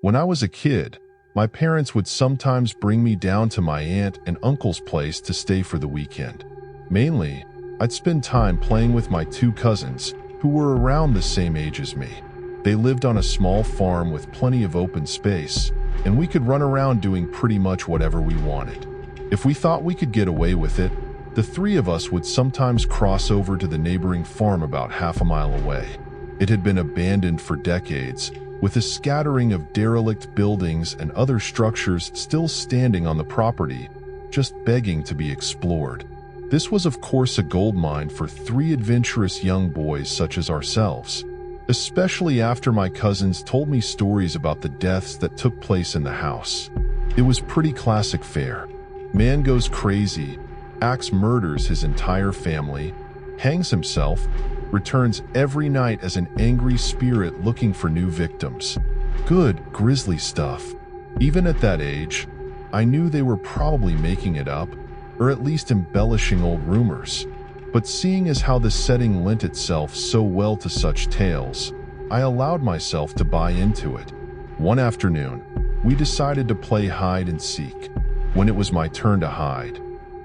When I was a kid, my parents would sometimes bring me down to my aunt and uncle's place to stay for the weekend. Mainly, I'd spend time playing with my two cousins, who were around the same age as me. They lived on a small farm with plenty of open space, and we could run around doing pretty much whatever we wanted. If we thought we could get away with it, the three of us would sometimes cross over to the neighboring farm about half a mile away. It had been abandoned for decades, with a scattering of derelict buildings and other structures still standing on the property, just begging to be explored. This was of course a goldmine for three adventurous young boys such as ourselves, especially after my cousins told me stories about the deaths that took place in the house. It was pretty classic fare. Man goes crazy, Axe murders his entire family, hangs himself, returns every night as an angry spirit looking for new victims. Good, grisly stuff. Even at that age, I knew they were probably making it up, or at least embellishing old rumors. But seeing as how the setting lent itself so well to such tales, I allowed myself to buy into it. One afternoon, we decided to play hide and seek. When it was my turn to hide,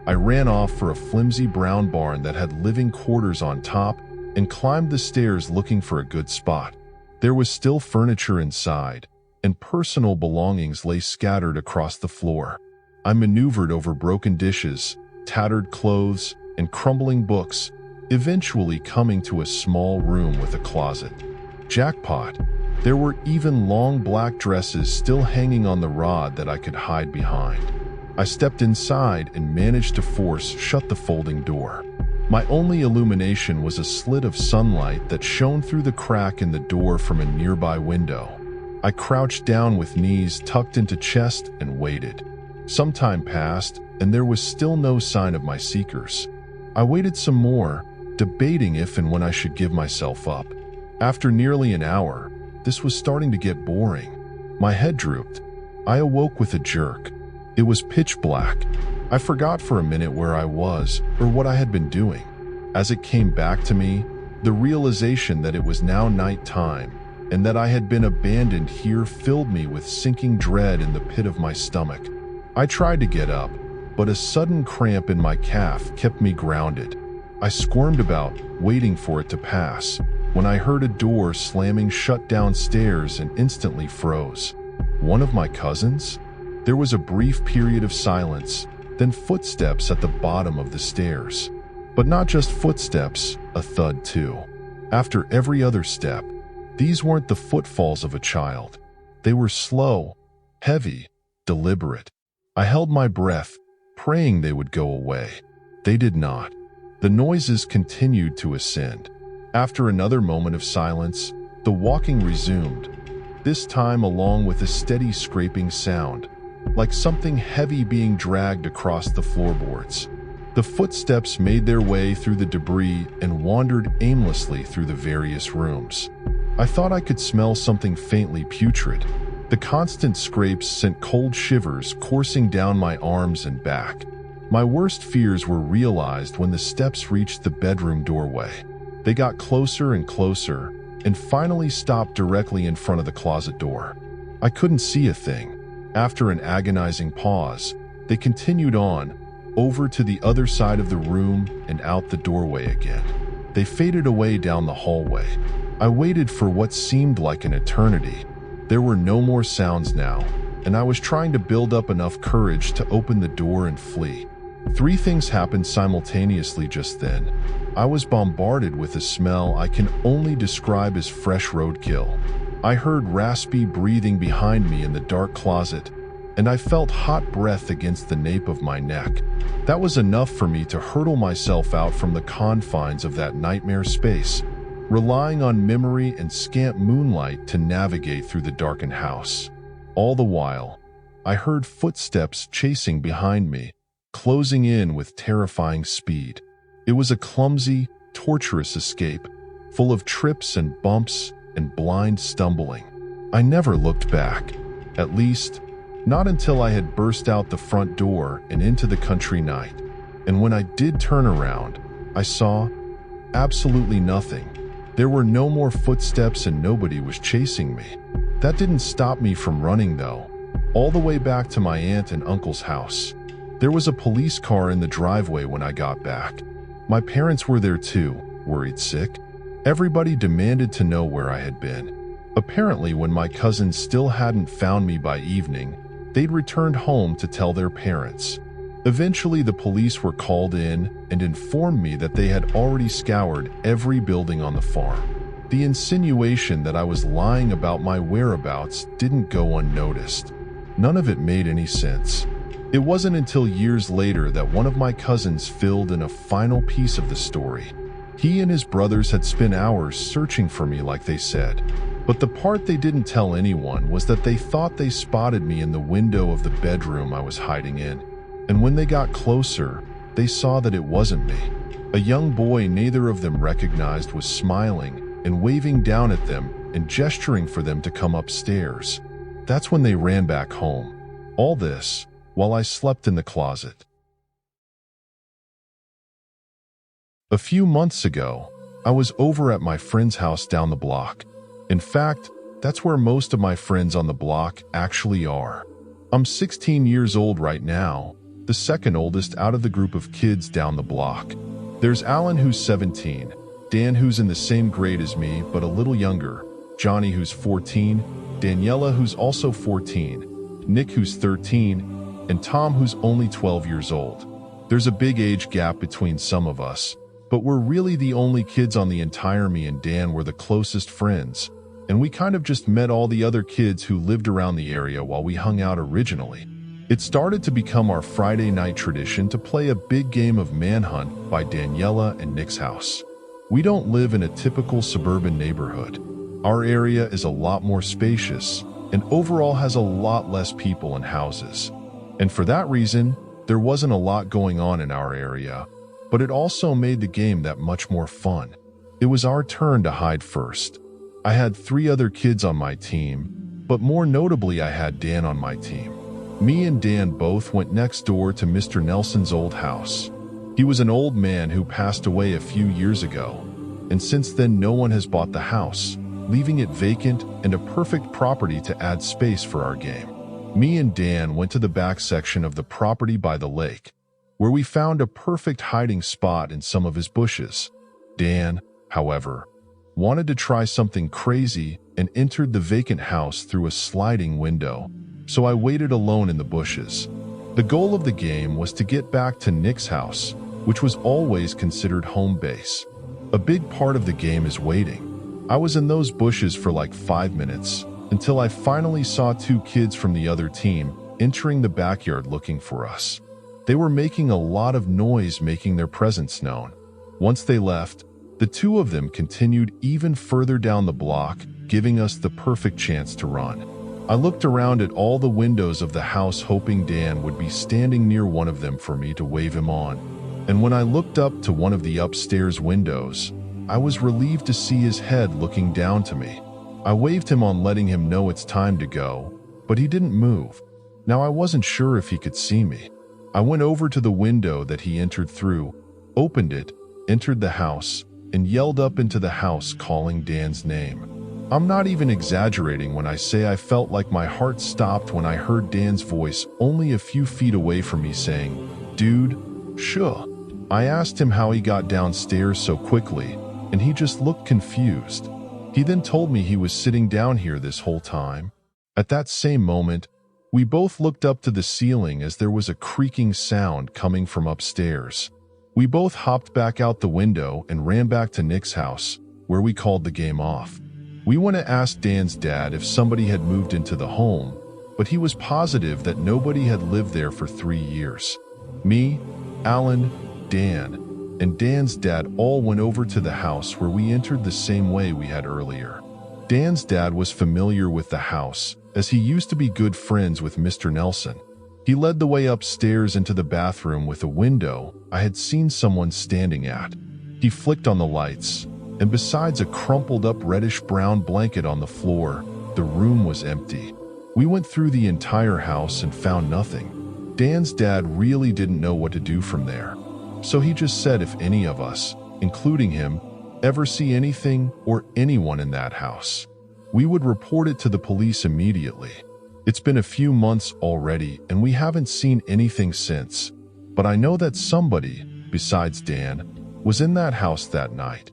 I ran off for a flimsy brown barn that had living quarters on top and climbed the stairs looking for a good spot. There was still furniture inside, and personal belongings lay scattered across the floor. I maneuvered over broken dishes, tattered clothes, and crumbling books, eventually coming to a small room with a closet. Jackpot! There were even long black dresses still hanging on the rod that I could hide behind. I stepped inside and managed to force shut the folding door. My only illumination was a slit of sunlight that shone through the crack in the door from a nearby window. I crouched down with knees tucked into chest and waited. Some time passed, and there was still no sign of my seekers. I waited some more, debating if and when I should give myself up. After nearly an hour, this was starting to get boring. My head drooped. I awoke with a jerk. It was pitch black. I forgot for a minute where I was or what I had been doing. As it came back to me, the realization that it was now nighttime and that I had been abandoned here filled me with sinking dread in the pit of my stomach. I tried to get up, but a sudden cramp in my calf kept me grounded. I squirmed about, waiting for it to pass, when I heard a door slamming shut downstairs and instantly froze. One of my cousins? There was a brief period of silence, then footsteps at the bottom of the stairs. But not just footsteps, a thud too. After every other step, these weren't the footfalls of a child. They were slow, heavy, deliberate. I held my breath, praying they would go away. They did not. The noises continued to ascend. After another moment of silence, the walking resumed, this time along with a steady scraping sound, like something heavy being dragged across the floorboards. The footsteps made their way through the debris and wandered aimlessly through the various rooms. I thought I could smell something faintly putrid. The constant scrapes sent cold shivers coursing down my arms and back. My worst fears were realized when the steps reached the bedroom doorway. They got closer and closer, and finally stopped directly in front of the closet door. I couldn't see a thing. After an agonizing pause, they continued on, over to the other side of the room and out the doorway again. They faded away down the hallway. I waited for what seemed like an eternity. There were no more sounds now, and I was trying to build up enough courage to open the door and flee. Three things happened simultaneously just then. I was bombarded with a smell I can only describe as fresh roadkill. I heard raspy breathing behind me in the dark closet, and I felt hot breath against the nape of my neck. That was enough for me to hurtle myself out from the confines of that nightmare space, relying on memory and scant moonlight to navigate through the darkened house. All the while, I heard footsteps chasing behind me, closing in with terrifying speed. It was a clumsy, torturous escape, full of trips and bumps and blind stumbling. I never looked back, at least, not until I had burst out the front door and into the country night. And when I did turn around, I saw absolutely nothing. There were no more footsteps and nobody was chasing me. That didn't stop me from running though, all the way back to my aunt and uncle's house. There was a police car in the driveway when I got back. My parents were there too, worried sick. Everybody demanded to know where I had been. Apparently, when my cousins still hadn't found me by evening, they'd returned home to tell their parents. Eventually, the police were called in and informed me that they had already scoured every building on the farm. The insinuation that I was lying about my whereabouts didn't go unnoticed. None of it made any sense. It wasn't until years later that one of my cousins filled in a final piece of the story. He and his brothers had spent hours searching for me like they said. But the part they didn't tell anyone was that they thought they spotted me in the window of the bedroom I was hiding in. And when they got closer, they saw that it wasn't me. A young boy neither of them recognized was smiling and waving down at them and gesturing for them to come upstairs. That's when they ran back home. All this while I slept in the closet. A few months ago, I was over at my friend's house down the block. In fact, that's where most of my friends on the block actually are. I'm 16 years old right now, the second oldest out of the group of kids down the block. There's Alan, who's 17, Dan, who's in the same grade as me but a little younger, Johnny, who's 14, Daniela, who's also 14, Nick, who's 13, and Tom, who's only 12 years old. There's a big age gap between some of us, but we're really the only kids on the entire. Me and Dan were the closest friends, and we kind of just met all the other kids who lived around the area while we hung out originally. It started to become our Friday night tradition to play a big game of Manhunt by Daniela and Nick's house. We don't live in a typical suburban neighborhood. Our area is a lot more spacious and overall has a lot less people and houses. And for that reason, there wasn't a lot going on in our area, but it also made the game that much more fun. It was our turn to hide first. I had 3 other kids on my team, but more notably I had Dan on my team. Me and Dan both went next door to Mr. Nelson's old house. He was an old man who passed away a few years ago, and since then no one has bought the house, leaving it vacant and a perfect property to add space for our game. Me and Dan went to the back section of the property by the lake, where we found a perfect hiding spot in some of his bushes. Dan, however, wanted to try something crazy and entered the vacant house through a sliding window, so I waited alone in the bushes. The goal of the game was to get back to Nick's house, which was always considered home base. A big part of the game is waiting. I was in those bushes for like 5 minutes until I finally saw 2 kids from the other team entering the backyard looking for us. They were making a lot of noise, making their presence known. Once they left, the 2 of them continued even further down the block, giving us the perfect chance to run. I looked around at all the windows of the house hoping Dan would be standing near one of them for me to wave him on. And when I looked up to one of the upstairs windows, I was relieved to see his head looking down to me. I waved him on, letting him know it's time to go, but he didn't move. Now I wasn't sure if he could see me. I went over to the window that he entered through, opened it, entered the house, and yelled up into the house calling Dan's name. I'm not even exaggerating when I say I felt like my heart stopped when I heard Dan's voice only a few feet away from me saying, "Dude, sure." I asked him how he got downstairs so quickly, and he just looked confused. He then told me he was sitting down here this whole time. At that same moment, we both looked up to the ceiling as there was a creaking sound coming from upstairs. We both hopped back out the window and ran back to Nick's house, where we called the game off. We went to ask Dan's dad if somebody had moved into the home, but he was positive that nobody had lived there for 3 years. Me, Alan, Dan, and Dan's dad all went over to the house, where we entered the same way we had earlier. Dan's dad was familiar with the house, as he used to be good friends with Mr. Nelson. He led the way upstairs into the bathroom with a window I had seen someone standing at. He flicked on the lights, and besides a crumpled up reddish-brown blanket on the floor, the room was empty. We went through the entire house and found nothing. Dan's dad really didn't know what to do from there, so he just said if any of us, including him, ever see anything or anyone in that house, we would report it to the police immediately. It's been a few months already and we haven't seen anything since, but I know that somebody, besides Dan, was in that house that night.